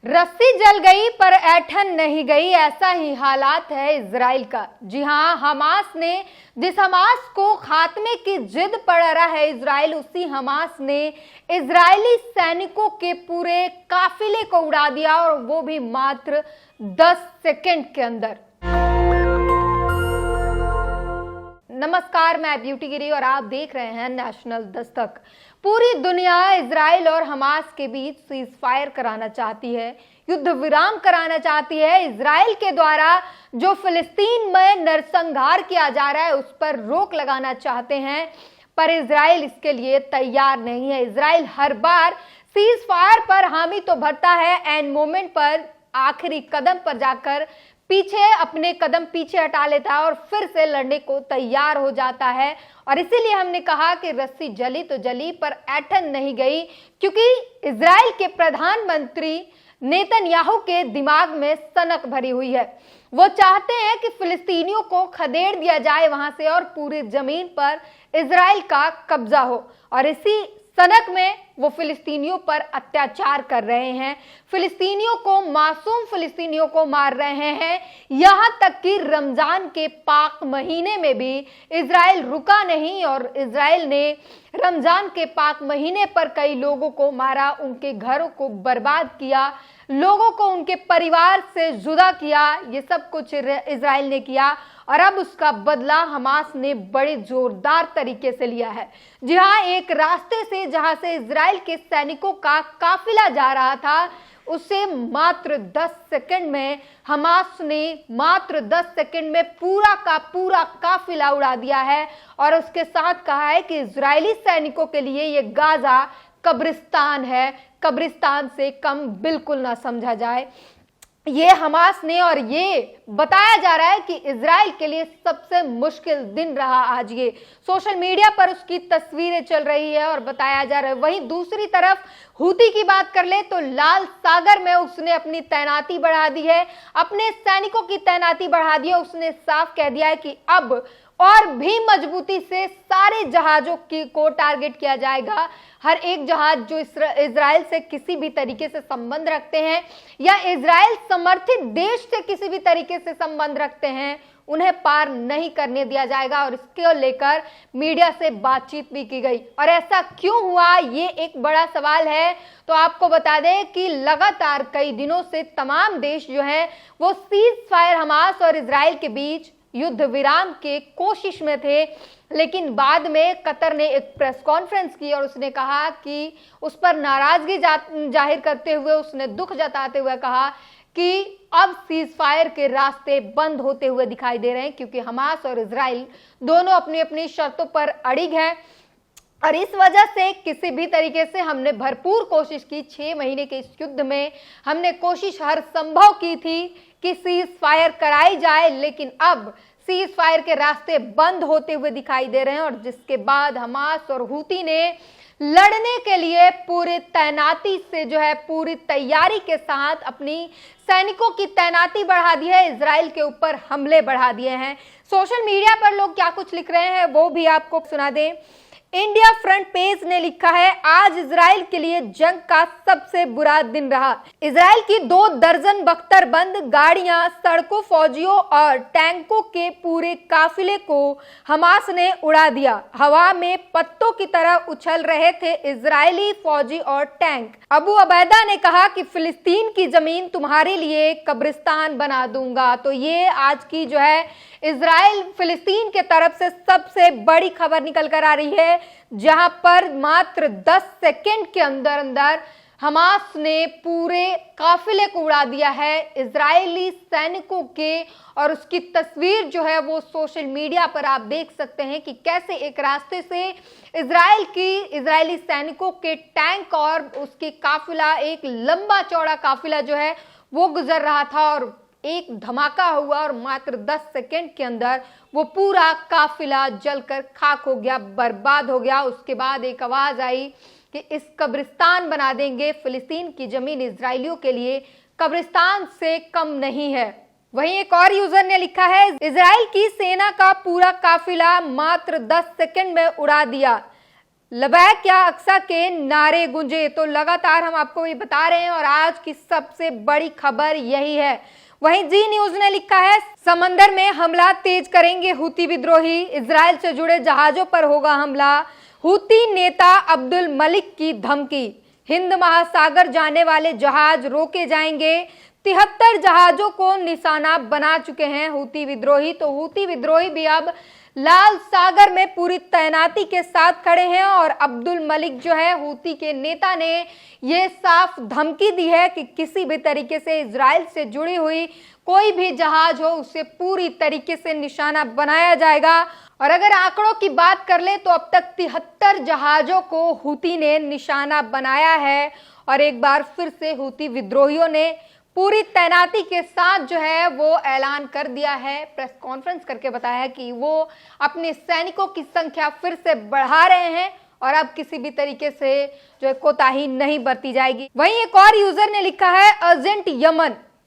रस्सी जल गई पर ऐठन नहीं गई, ऐसा ही हालात है इजराइल का। जी हां, हमास ने जिस हमास को खात्मे की जिद पड़ रहा है इजराइल, उसी हमास ने इजरायली सैनिकों के पूरे काफिले को उड़ा दिया, और वो भी मात्र 10 सेकंड के अंदर। नमस्कार, मैं ब्यूटी गिरी और आप देख रहे हैं नेशनल दस्तक। पूरी दुनिया इजराइल और हमास के बीच सीज फायर कराना चाहती है, युद्ध विराम कराना चाहती है। इजराइल के द्वारा जो फिलिस्तीन में नरसंहार किया जा रहा है उस पर रोक लगाना चाहते हैं, पर इजराइल इसके लिए तैयार नहीं है। इजराइल हर बार सीज फायर पर हामी तो भरता है, एंड मोमेंट पर आखिरी कदम पर जाकर अपने कदम पीछे हटा लेता है और फिर से लड़ने को तैयार हो जाता है। और इसीलिए हमने कहा कि रस्सी जली तो जली पर ऐठन नहीं गई, क्योंकि इजराइल के प्रधानमंत्री नेतन्याहू के दिमाग में सनक भरी हुई है। वो चाहते हैं कि फिलिस्तीनियों को खदेड़ दिया जाए वहां से और पूरी जमीन पर इजराइल का कब्जा हो, और इसी सनक में वो फिलिस्तीनियों पर अत्याचार कर रहे हैं, मासूम फिलिस्तीनियों को मार रहे हैं। यहां तक कि रमजान के पाक महीने में भी इजराइल रुका नहीं, और इजराइल ने रमजान के पाक महीने पर कई लोगों को मारा, उनके घरों को बर्बाद किया, लोगों को उनके परिवार से जुदा किया। ये सब कुछ इजराइल ने किया, और अब उसका बदला हमास ने बड़े जोरदार तरीके से लिया है। जी हां, एक रास्ते से जहां से इजराइल के सैनिकों का काफिला जा रहा था, उसे मात्र 10 सेकंड में हमास ने मात्र 10 सेकंड में पूरा का पूरा काफिला उड़ा दिया है, और उसके साथ कहा है कि इजरायली सैनिकों के लिए ये गाजा कब्रिस्तान है, कब्रिस्तान से कम बिल्कुल ना समझा जाए। ये हमास ने, और ये बताया जा रहा है कि इजराइल के लिए सबसे मुश्किल दिन रहा आज। ये सोशल मीडिया पर उसकी तस्वीरें चल रही है और बताया जा रहा है। वहीं दूसरी तरफ हूती की बात कर ले तो लाल सागर में उसने अपनी तैनाती बढ़ा दी है, अपने सैनिकों की तैनाती बढ़ा दी है। उसने साफ कह दिया है कि अब और भी मजबूती से सारे जहाजों को टारगेट किया जाएगा। हर एक जहाज जो इजराइल से किसी भी तरीके से संबंध रखते हैं या इजराइल समर्थित देश से किसी भी तरीके से संबंध रखते हैं, उन्हें पार नहीं करने दिया जाएगा। और इसको लेकर मीडिया से बातचीत भी की गई। और ऐसा क्यों हुआ, ये एक बड़ा सवाल है। तो आपको बता दें कि लगातार कई दिनों से तमाम देश जो हैं वो सीज फायर हमास और इजराइल के बीच युद्ध विराम के कोशिश में थे, लेकिन बाद में कतर ने एक प्रेस कॉन्फ्रेंस की और उसने कहा कि उस पर नाराजगी जाहिर करते हुए, उसने दुख जताते हुए कहा कि अब सीज फायर के रास्ते बंद होते हुए दिखाई दे रहे हैं, क्योंकि हमास और इजराइल दोनों अपनी अपनी शर्तों पर अड़िग हैं। और इस वजह से किसी भी तरीके से हमने भरपूर कोशिश की, 6 महीने के इस युद्ध में हमने कोशिश हर संभव की थी कि सीज फायर कराई जाए, लेकिन अब सीज फायर के रास्ते बंद होते हुए दिखाई दे रहे हैं। और जिसके बाद हमास और हूती ने लड़ने के लिए पूरी तैनाती से जो है पूरी तैयारी के साथ अपनी सैनिकों की तैनाती बढ़ा दी है, इजराइल के ऊपर हमले बढ़ा दिए हैं। सोशल मीडिया पर लोग क्या कुछ लिख रहे हैं वो भी आपको सुना दें। इंडिया फ्रंट पेज ने लिखा है, आज इजराइल के लिए जंग का सबसे बुरा दिन रहा। इजराइल की 2 दर्जन बख्तरबंद गाड़ियां, सड़कों, फौजियों और टैंकों के पूरे काफिले को हमास ने उड़ा दिया। हवा में पत्तों की तरह उछल रहे थे इजरायली फौजी और टैंक। अबू अबैदा ने कहा कि फिलिस्तीन की जमीन तुम्हारे लिए कब्रिस्तान बना दूंगा। तो ये आज की जो है इजराइल फिलिस्तीन के तरफ से सबसे बड़ी खबर निकल कर आ रही है, जहां पर मात्र 10 सेकंड के अंदर अंदर हमास ने पूरे काफिले को उड़ा दिया है इजरायली सैनिकों के। और उसकी तस्वीर जो है वो सोशल मीडिया पर आप देख सकते हैं कि कैसे एक रास्ते से इजरायली सैनिकों के टैंक और उसके काफिला, एक लंबा चौड़ा काफिला जो है वो गुजर रहा था, और एक धमाका हुआ और मात्र 10 सेकंड के अंदर वो पूरा काफिला जलकर खाक हो गया, बर्बाद हो गया। उसके बाद एक आवाज आई कि इस कब्रिस्तान बना देंगे, फिलिस्तीन की जमीन इजरायलियों के लिए कब्रिस्तान से कम नहीं है। वहीं एक और यूजर ने लिखा है, इजराइल की सेना का पूरा काफिला मात्र 10 सेकंड में उड़ा दिया। लबैक या अक्सा के नारे गूंजे। तो लगातार हम आपको ये बता रहे हैं और आज की सबसे बड़ी खबर यही है। वहीं जी न्यूज ने लिखा है, समंदर में हमला तेज करेंगे हुती विद्रोही, इजराइल से जुड़े जहाजों पर होगा हमला, हुती नेता अब्दुल मलिक की धमकी, हिंद महासागर जाने वाले जहाज रोके जाएंगे, 73 जहाजों को निशाना बना चुके हैं हुती विद्रोही। तो हुती विद्रोही भी अब लाल सागर में पूरी तैनाती के साथ खड़े हैं और अब्दुल मलिक जो है हुती के नेता ने ये साफ धमकी दी है कि किसी भी तरीके से इजराइल से जुड़ी हुई कोई भी जहाज हो उसे पूरी तरीके से निशाना बनाया जाएगा। और अगर आंकड़ों की बात कर ले तो अब तक 73 जहाजों को हुती ने निशाना बनाया है और एक बार फिर से हुती विद्रोहियों ने पूरी तैनाती के साथ जो है वो ऐलान कर दिया है, प्रेस कॉन्फ्रेंस करके बताया कि वो अपने सैनिकों की संख्या फिर से बढ़ा रहे हैं और अब किसी भी तरीके से जो है कोताही नहीं बरती जाएगी। वहीं एक और यूजर ने लिखा है, अर्जेंट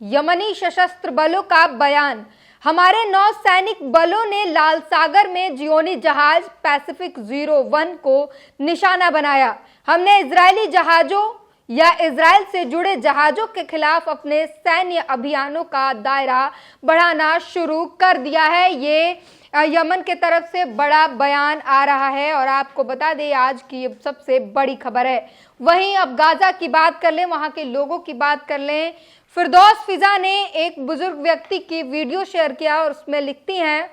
यमनी सशस्त्र बलों का बयान, हमारे 9 सैनिक बलों ने लाल सागर में जियोनी जहाज पैसिफिक 01 को निशाना बनाया। हमने इजरायली जहाजों या इजराइल से जुड़े जहाजों के खिलाफ अपने सैन्य अभियानों का दायरा बढ़ाना शुरू कर दिया है। ये यमन के तरफ से बड़ा बयान आ रहा है और आपको बता दें आज की सबसे बड़ी खबर है। वहीं अब गाजा की बात कर लें, वहां के लोगों की बात कर लें। फिरदौस फिजा ने एक बुजुर्ग व्यक्ति की वीडियो शेयर किया और उसमें लिखती हैं,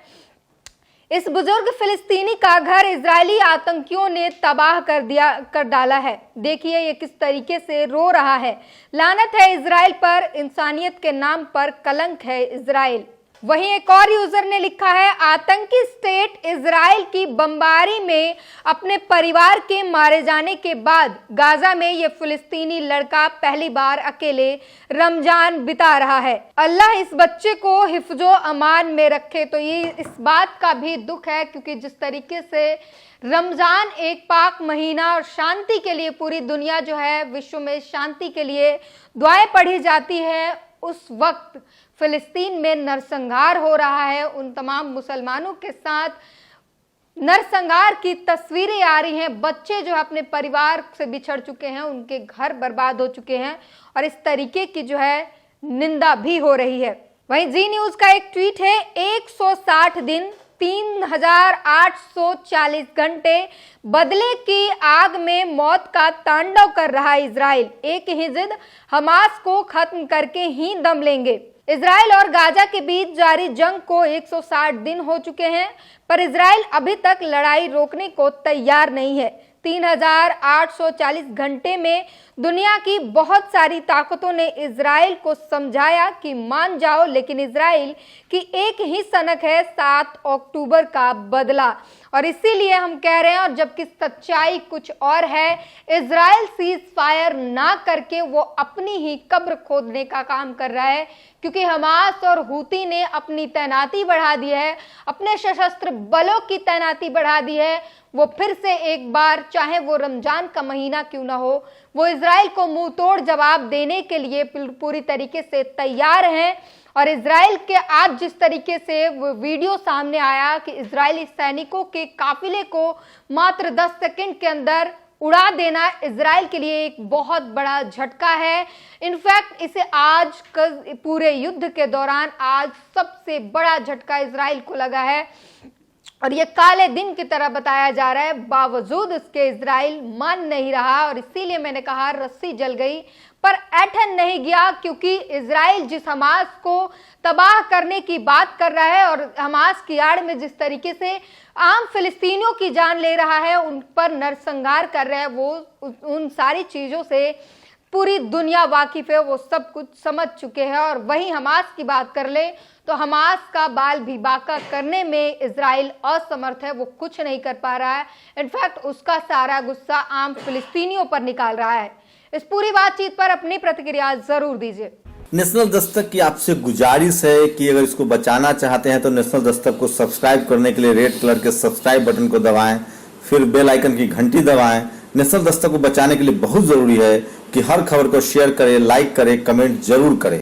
इस बुजुर्ग फिलिस्तीनी का घर इजरायली आतंकियों ने तबाह कर डाला है। देखिए ये किस तरीके से रो रहा है। लानत है इजराइल पर, इंसानियत के नाम पर कलंक है इजराइल। वहीं एक और यूजर ने लिखा है, आतंकी स्टेट इजराइल की बमबारी में अपने परिवार के मारे जाने के बाद गाजा में ये फिलिस्तीनी लड़का पहली बार अकेले रमजान बिता रहा है। अल्लाह इस बच्चे को हिफ्जो अमान में रखे। तो ये इस बात का भी दुख है क्योंकि जिस तरीके से रमजान एक पाक महीना और शांति के लिए पूरी दुनिया जो है विश्व में शांति के लिए दुआएं पढ़ी जाती है, उस वक्त फिलिस्तीन में नरसंहार हो रहा है। उन तमाम मुसलमानों के साथ नरसंहार की तस्वीरें आ रही हैं। बच्चे जो अपने परिवार से बिछड़ चुके हैं, उनके घर बर्बाद हो चुके हैं और इस तरीके की जो है निंदा भी हो रही है। वहीं जी न्यूज का एक ट्वीट है, 160 दिन 3840 घंटे बदले की आग में मौत का तांडव कर रहा इजराइल, एक ही जिद, हमास को खत्म करके ही दम लेंगे। इजराइल और गाजा के बीच जारी जंग को 160 दिन हो चुके हैं पर इजराइल अभी तक लड़ाई रोकने को तैयार नहीं है। 3840 घंटे में दुनिया की बहुत सारी ताकतों ने इजराइल को समझाया कि मान जाओ, लेकिन इजराइल की एक ही सनक है 7 अक्टूबर का बदला। और इसीलिए हम कह रहे हैं, और जबकि सच्चाई कुछ और है, इजराइल सीज फायर ना करके वो अपनी ही कब्र खोदने का काम कर रहा है क्योंकि हमास और हुती ने अपनी तैनाती बढ़ा दी है, अपने सशस्त्र बलों की तैनाती बढ़ा दी है। वो फिर से एक बार, चाहे वो रमजान का महीना क्यों ना हो, वो इजराइल को मुंह तोड़ जवाब देने के लिए पूरी तरीके से तैयार हैं। और इजराइल के आज जिस तरीके से वो वीडियो सामने आया कि इजरायली सैनिकों के काफिले को मात्र 10 सेकंड के अंदर उड़ा देना इजराइल के लिए एक बहुत बड़ा झटका है। इनफैक्ट इसे आज पूरे युद्ध के दौरान आज सबसे बड़ा झटका इजराइल को लगा है और ये काले दिन की तरह बताया जा रहा है। बावजूद इसके इजराइल मान नहीं रहा और इसीलिए मैंने कहा रस्सी जल गई पर ऐठन नहीं गया, क्योंकि इजराइल जिस हमास को तबाह करने की बात कर रहा है और हमास की आड़ में जिस तरीके से आम फिलिस्तीनियों की जान ले रहा है, उन पर नरसंहार कर रहा है, वो उन सारी चीजों से पूरी दुनिया वाकिफ है, वो सब कुछ समझ चुके हैं। और वहीं हमास की बात कर ले तो हमास का बाल भी बाका करने में इजराइल असमर्थ है, वो कुछ नहीं कर पा रहा है। इनफैक्ट उसका सारा गुस्सा आम फिलिस्तीनियों पर निकाल रहा है। इस पूरी बातचीत पर अपनी प्रतिक्रिया जरूर दीजिए। नेशनल दस्तक की आपसे गुजारिश है कि अगर इसको बचाना चाहते हैं तो नेशनल दस्तक को सब्सक्राइब करने के लिए रेड कलर के सब्सक्राइब बटन को दबाएं, फिर बेल आइकन की घंटी दबाएं। नेशनल दस्तक को बचाने के लिए बहुत जरूरी है कि हर खबर को शेयर करें, लाइक करें, कमेंट जरूर करें।